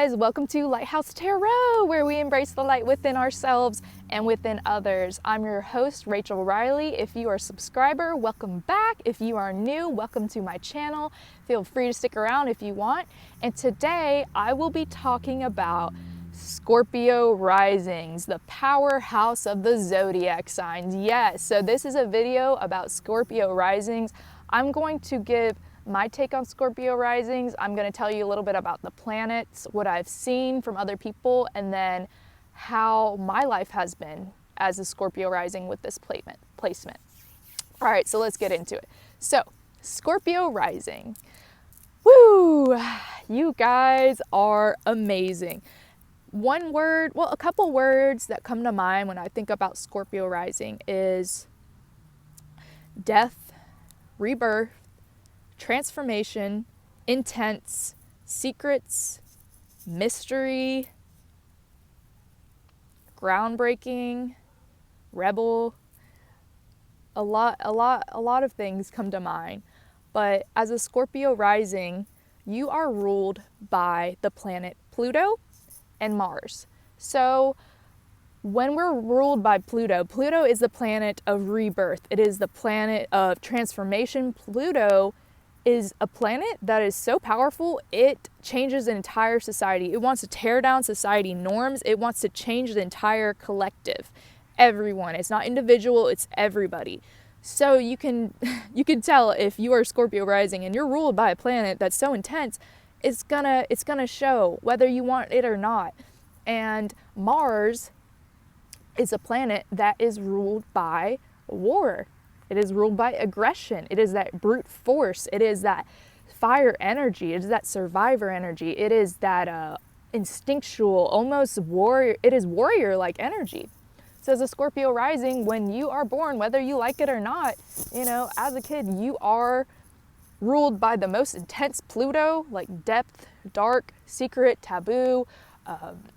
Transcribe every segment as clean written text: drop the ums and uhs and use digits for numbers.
guys, welcome to Lighthouse Tarot, where we embrace the light within ourselves and within others. I'm your host, Rachel Riley. If you are a subscriber, welcome back. If you are new, welcome to my channel. Feel free to stick around if you want. And today I will be talking about Scorpio risings, the powerhouse of the zodiac signs. Yes, so this is a video about Scorpio risings. I'm going to give my take on Scorpio risings. I'm going to tell you a little bit about the planets, what I've seen from other people, and then how my life has been as a Scorpio rising with this placement. All right, so let's get into it. So, Scorpio rising. Woo! You guys are amazing. One word, well, a couple words that come to mind when I think about Scorpio rising is death, rebirth, transformation, intense, secrets, mystery, groundbreaking, rebel. A lot of things come to mind. But as a Scorpio rising, you are ruled by the planet Pluto and Mars. So when we're ruled by Pluto, Pluto is the planet of rebirth. It is the planet of transformation. Pluto is a planet that is so powerful, it changes an entire society. It wants to tear down society norms. It wants to change the entire collective, everyone. It's not individual, it's everybody. So you can tell if you are Scorpio rising and you're ruled by a planet that's so intense, it's gonna show whether you want it or not. And Mars is a planet that is ruled by war. It is ruled by aggression. It is that brute force. It is that fire energy. It is that survivor energy. It is that instinctual, almost warrior. It is warrior-like energy. So as a Scorpio rising, when you are born, whether you like it or not, as a kid, you are ruled by the most intense Pluto, like depth, dark, secret, taboo,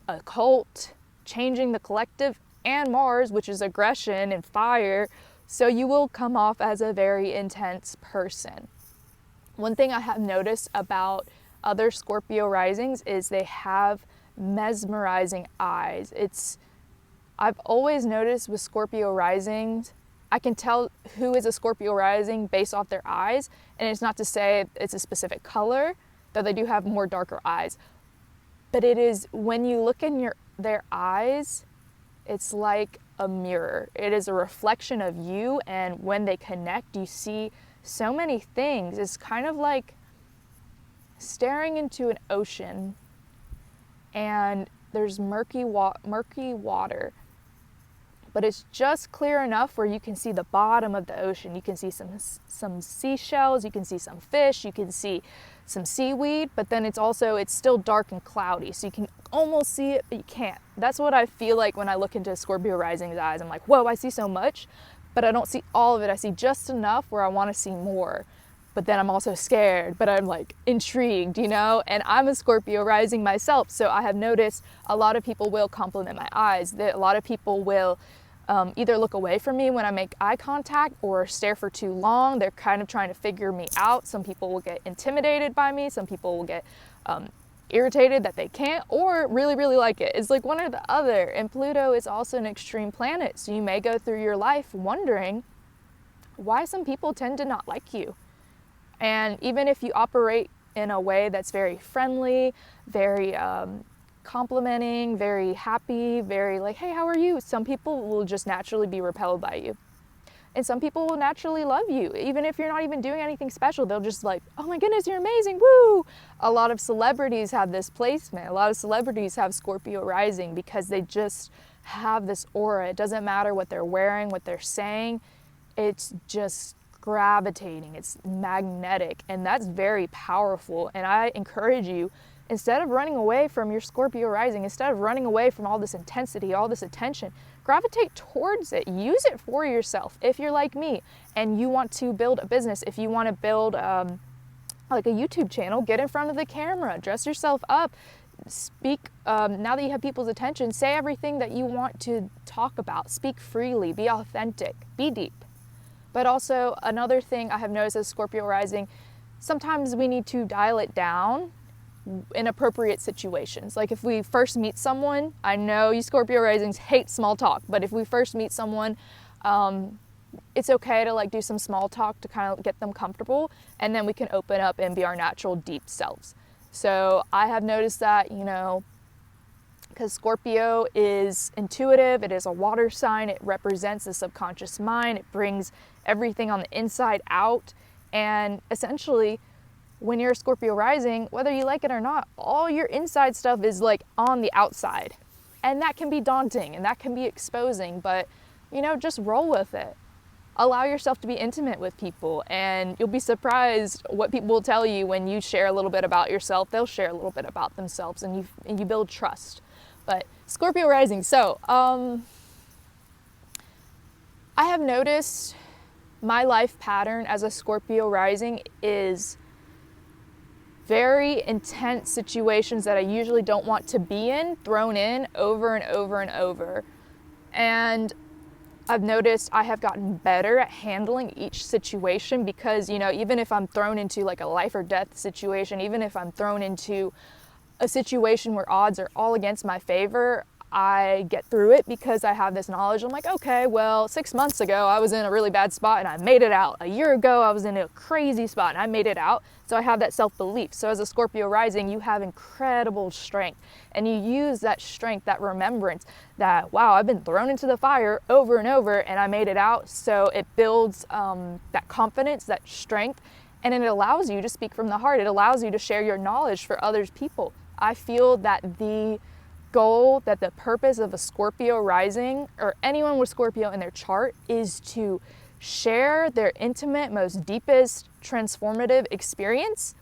occult, changing the collective, and Mars, which is aggression and fire. So you will come off as a very intense person. One thing I have noticed about other Scorpio risings is they have mesmerizing eyes. I've always noticed with Scorpio risings, I can tell who is a Scorpio rising based off their eyes. And it's not to say it's a specific color, though they do have more darker eyes. But it is when you look in their eyes, it's like a mirror. It is a reflection of you, and when they connect, you see so many things. It's kind of like staring into an ocean, and there's murky water, but it's just clear enough where you can see the bottom of the ocean. You can see some seashells, you can see some fish, you can see some seaweed, but then it's still dark and cloudy, so you can almost see it, but you can't. That's what I feel like when I look into Scorpio rising's eyes. I'm like, whoa, I see so much, but I don't see all of it. I see just enough where I want to see more, but then I'm also scared, but I'm like intrigued, and I'm a Scorpio rising myself, so I have noticed a lot of people will compliment my eyes. A lot of people will either look away from me when I make eye contact or stare for too long. They're kind of trying to figure me out. Some people will get intimidated by me. Some people will get irritated that they can't, or really, really like it. It's like one or the other. And Pluto is also an extreme planet. So you may go through your life wondering why some people tend to not like you. And even if you operate in a way that's very friendly, very complimenting, very happy, very like, hey, how are you? Some people will just naturally be repelled by you. And some people will naturally love you. Even if you're not even doing anything special, they'll just like, oh my goodness, you're amazing, woo! A lot of celebrities have this placement. A lot of celebrities have Scorpio rising because they just have this aura. It doesn't matter what they're wearing, what they're saying. It's just gravitating. It's magnetic. And that's very powerful. And I encourage you, instead of running away from your Scorpio rising, instead of running away from all this intensity, all this attention, gravitate towards it. Use it for yourself. If you're like me and you want to build a business, if you want to build like a YouTube channel, get in front of the camera, dress yourself up, speak. Now that you have people's attention, say everything that you want to talk about. Speak freely, be authentic, be deep. But also another thing I have noticed as Scorpio rising, sometimes we need to dial it down in appropriate situations. Like if we first meet someone, I know you Scorpio risings hate small talk, but if we first meet someone, it's okay to like do some small talk to kind of get them comfortable, and then we can open up and be our natural deep selves. So I have noticed that, you know, because Scorpio is intuitive, it is a water sign, it represents the subconscious mind, it brings everything on the inside out, and essentially when you're a Scorpio rising, whether you like it or not, all your inside stuff is like on the outside, and that can be daunting and that can be exposing, but you know, just roll with it. Allow yourself to be intimate with people, and you'll be surprised what people will tell you when you share a little bit about yourself. They'll share a little bit about themselves, and you build trust. But Scorpio rising, so I have noticed my life pattern as a Scorpio rising is very intense situations that I usually don't want to be in, thrown in over and over and over. And I've noticed I have gotten better at handling each situation because, you know, even if I'm thrown into like a life or death situation, even if I'm thrown into a situation where odds are all against my favor, I get through it because I have this knowledge. I'm like, okay, well, 6 months ago I was in a really bad spot and I made it out. A year ago I was in a crazy spot and I made it out. So I have that self-belief. So as a Scorpio rising, you have incredible strength, and you use that strength, that remembrance that, wow, I've been thrown into the fire over and over and I made it out. So it builds that confidence, that strength, and it allows you to speak from the heart. It allows you to share your knowledge for other people. I feel that the goal, that the purpose of a Scorpio rising or anyone with Scorpio in their chart is to share their intimate, most deepest, transformative experience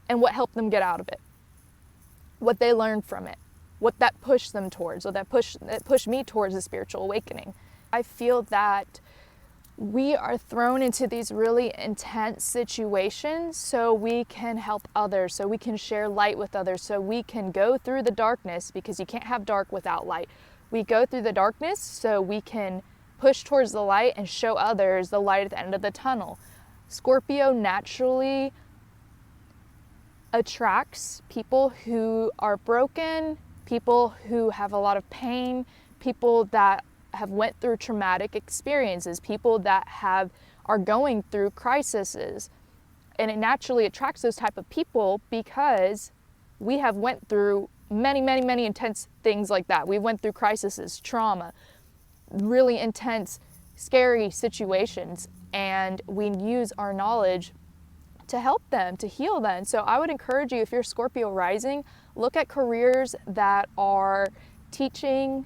and what helped them get out of it, what they learned from it, what that pushed them towards, or that pushed me towards a spiritual awakening. I feel that we are thrown into these really intense situations so we can help others, so we can share light with others, so we can go through the darkness, because you can't have dark without light. We go through the darkness so we can push towards the light and show others the light at the end of the tunnel. Scorpio naturally attracts people who are broken, people who have a lot of pain, people that have went through traumatic experiences, people that are going through crises. And it naturally attracts those type of people because we have went through many, many, many intense things like that. We went through crises, trauma, really intense, scary situations, and we use our knowledge to help them, to heal them. So I would encourage you, if you're Scorpio rising, look at careers that are teaching,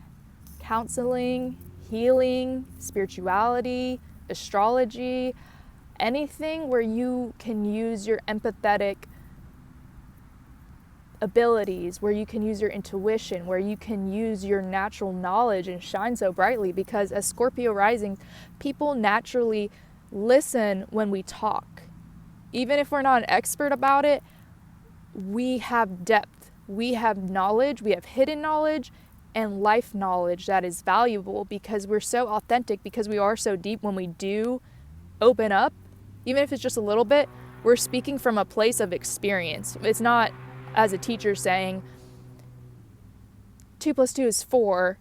counseling, healing, spirituality, astrology, anything where you can use your empathetic abilities, where you can use your intuition, where you can use your natural knowledge and shine so brightly. Because as Scorpio rising, people naturally listen when we talk. Even if we're not an expert about it, we have depth, we have knowledge, we have hidden knowledge and life knowledge that is valuable because we're so authentic, because we are so deep. When we do open up, even if it's just a little bit, we're speaking from a place of experience. It's not as a teacher saying 2 + 2 is 4.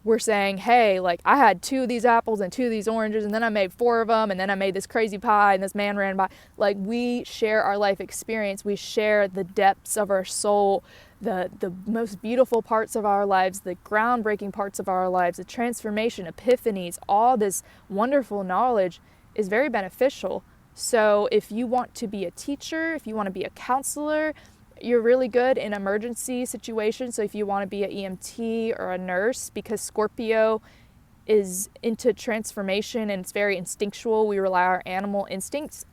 We're saying, hey, like I had 2 of these apples and 2 of these oranges, and then I made 4 of them, and then I made this crazy pie, and this man ran by. Like, we share our life experience. We share the depths of our soul, the most beautiful parts of our lives, the groundbreaking parts of our lives, the transformation, epiphanies. All this wonderful knowledge is very beneficial. So if you want to be a teacher, if you want to be a counselor, you're really good in emergency situations. So if you want to be an EMT or a nurse, because Scorpio is into transformation and it's very instinctual. We rely on our animal instincts.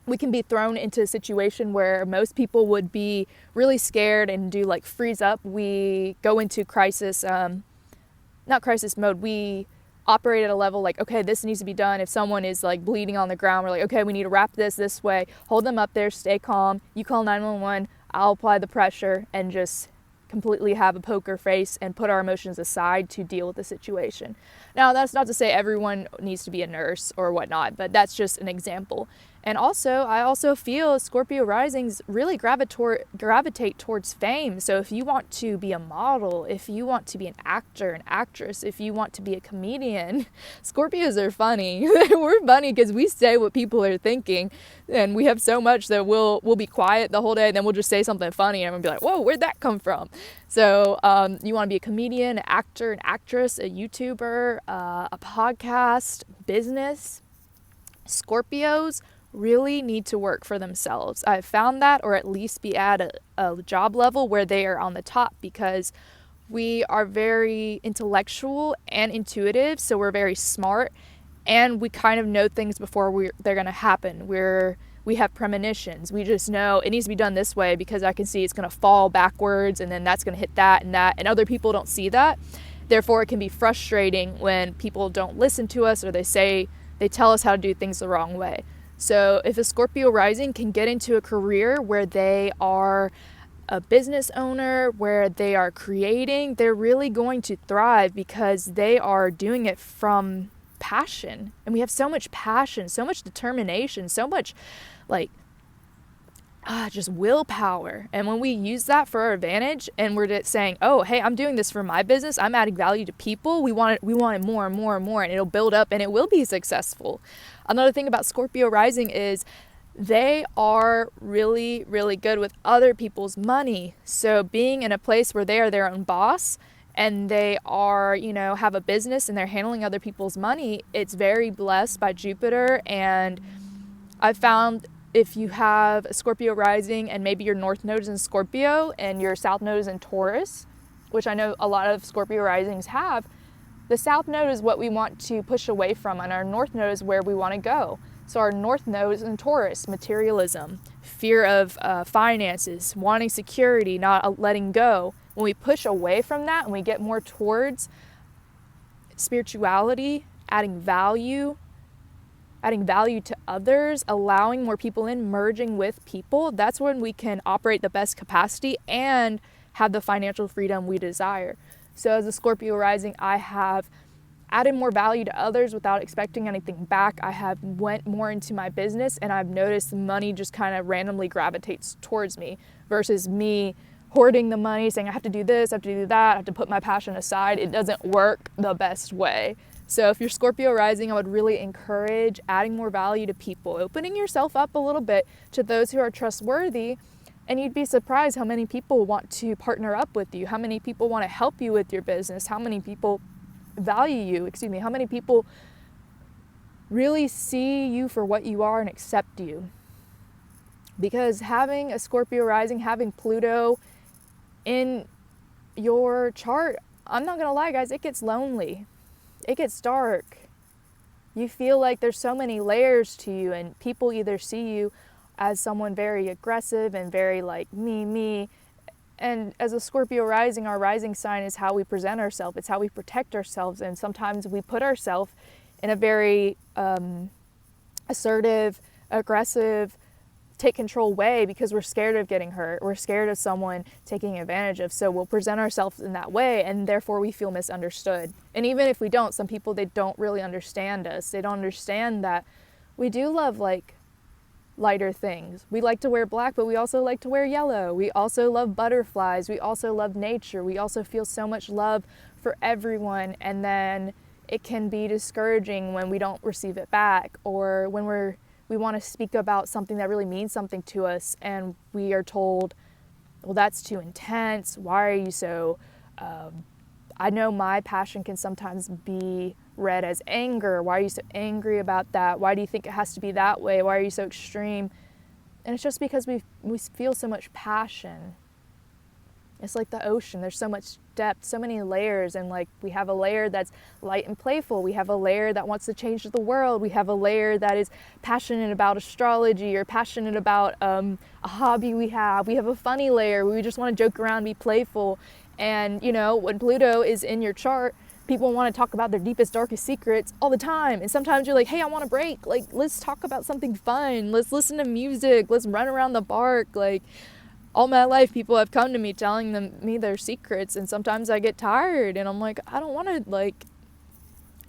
We can be thrown into a situation where most people would be really scared and do like freeze up. We go into crisis, not crisis mode. We operate at a level like, okay, this needs to be done. If someone is like bleeding on the ground, we're like, okay, we need to wrap this way, hold them up there, stay calm. You call 911, I'll apply the pressure, and just completely have a poker face and put our emotions aside to deal with the situation. Now, that's not to say everyone needs to be a nurse or whatnot, but that's just an example. And also, I also feel Scorpio risings really gravitate towards fame. So if you want to be a model, if you want to be an actor, an actress, if you want to be a comedian, Scorpios are funny. We're funny because we say what people are thinking, and we have so much that we'll be quiet the whole day, and then we'll just say something funny, and we'll be like, whoa, where'd that come from? So you want to be a comedian, an actor, an actress, a YouTuber, a podcast, business. Scorpios really need to work for themselves. I've found that, or at least be at a job level where they are on the top, because we are very intellectual and intuitive, so we're very smart, and we kind of know things before they're going to happen. We have premonitions. We just know it needs to be done this way because I can see it's going to fall backwards, and then that's going to hit that, and other people don't see that. Therefore, it can be frustrating when people don't listen to us, or they tell us how to do things the wrong way. So if a Scorpio rising can get into a career where they are a business owner, where they are creating, they're really going to thrive because they are doing it from passion. And we have so much passion, so much determination, so much just willpower. And when we use that for our advantage, and we're just saying, oh, hey, I'm doing this for my business, I'm adding value to people, we want it more and more and more, and it'll build up and it will be successful. Another thing about Scorpio rising is they are really, really good with other people's money. So being in a place where they are their own boss and they are, have a business and they're handling other people's money, it's very blessed by Jupiter. And I've found if you have a Scorpio rising and maybe your north node is in Scorpio and your south node is in Taurus, which I know a lot of Scorpio risings have, the south node is what we want to push away from, and our north node is where we want to go. So our north node is in Taurus, materialism, fear of finances, wanting security, not letting go. When we push away from that and we get more towards spirituality, adding value to others, allowing more people in, merging with people, that's when we can operate the best capacity and have the financial freedom we desire. So as a Scorpio rising, I have added more value to others without expecting anything back. I have went more into my business, and I've noticed money just kind of randomly gravitates towards me versus me hoarding the money, saying I have to do this, I have to do that, I have to put my passion aside. It doesn't work the best way. So if you're Scorpio rising, I would really encourage adding more value to people, opening yourself up a little bit to those who are trustworthy. And you'd be surprised how many people want to partner up with you, how many people want to help you with your business, how many people value you, how many people really see you for what you are and accept you. Because having a Scorpio rising, having Pluto in your chart, I'm not going to lie, guys, it gets lonely. It gets dark. You feel like there's so many layers to you, and people either see you as someone very aggressive and very me. And as a Scorpio rising, our rising sign is how we present ourselves. It's how we protect ourselves. And sometimes we put ourselves in a very assertive, aggressive, take control way because we're scared of getting hurt. We're scared of someone taking advantage of. So we'll present ourselves in that way, and therefore we feel misunderstood. And even if we don't, some people, they don't really understand us. They don't understand that we do love lighter things. We like to wear black, but we also like to wear yellow. We also love butterflies. We also love nature. We also feel so much love for everyone. And then it can be discouraging when we don't receive it back, or when we want to speak about something that really means something to us and we are told, well, that's too intense. Why are you so... I know my passion can sometimes be read as anger. Why are you so angry about that? Why do you think it has to be that way? Why are you so extreme? And it's just because we feel so much passion. It's like the ocean. There's so much depth, so many layers. And we have a layer that's light and playful. We have a layer that wants to change the world. We have a layer that is passionate about astrology or passionate about a hobby we have. We have a funny layer where we just want to joke around, be playful. And, when Pluto is in your chart, people want to talk about their deepest, darkest secrets all the time. And sometimes you're like, hey, I want a break. Let's talk about something fun. Let's listen to music. Let's run around the park. All my life, people have come to me telling me their secrets. And sometimes I get tired and I'm like, I don't want to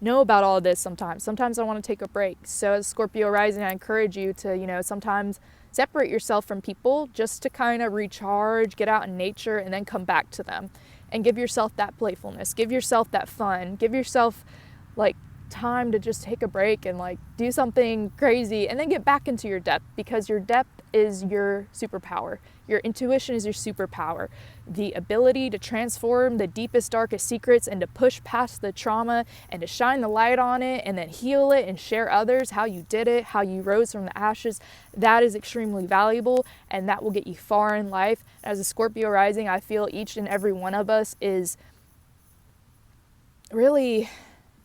know about all of this sometimes. Sometimes I want to take a break. So as Scorpio rising, I encourage you to, sometimes separate yourself from people just to kind of recharge, get out in nature, and then come back to them. And give yourself that playfulness. Give yourself that fun. Give yourself like time to just take a break and like do something crazy and then get back into your depth, because your depth is your superpower. Your intuition is your superpower. The ability to transform the deepest, darkest secrets and to push past the trauma and to shine the light on it and then heal it and share others how you did it, how you rose from the ashes. That is extremely valuable, and that will get you far in life. As a Scorpio rising, I feel each and every one of us is really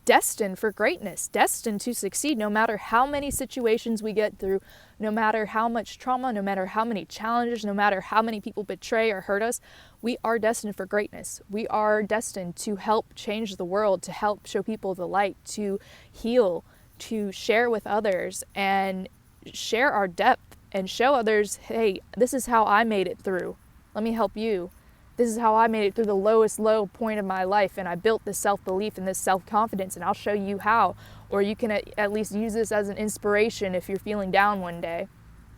destined for greatness, destined to succeed, no matter how many situations we get through, no matter how much trauma, no matter how many challenges, no matter how many people betray or hurt us. We are destined for greatness. We are destined to help change the world, to help show people the light, to heal, to share with others and share our depth and show others, hey, this is how I made it through. Let me help you. This is how I made it through the lowest low point of my life, and I built this self-belief and this self-confidence, and I'll show you how. Or you can at least use this as an inspiration if you're feeling down one day.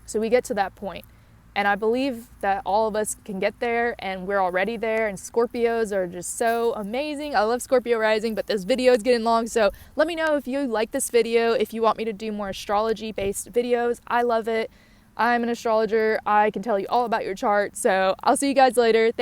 So we get to that point. And I believe that all of us can get there, and we're already there, and Scorpios are just so amazing. I love Scorpio rising, but this video is getting long, so let me know if you like this video, if you want me to do more astrology-based videos. I love it. I'm an astrologer. I can tell you all about your chart, so I'll see you guys later.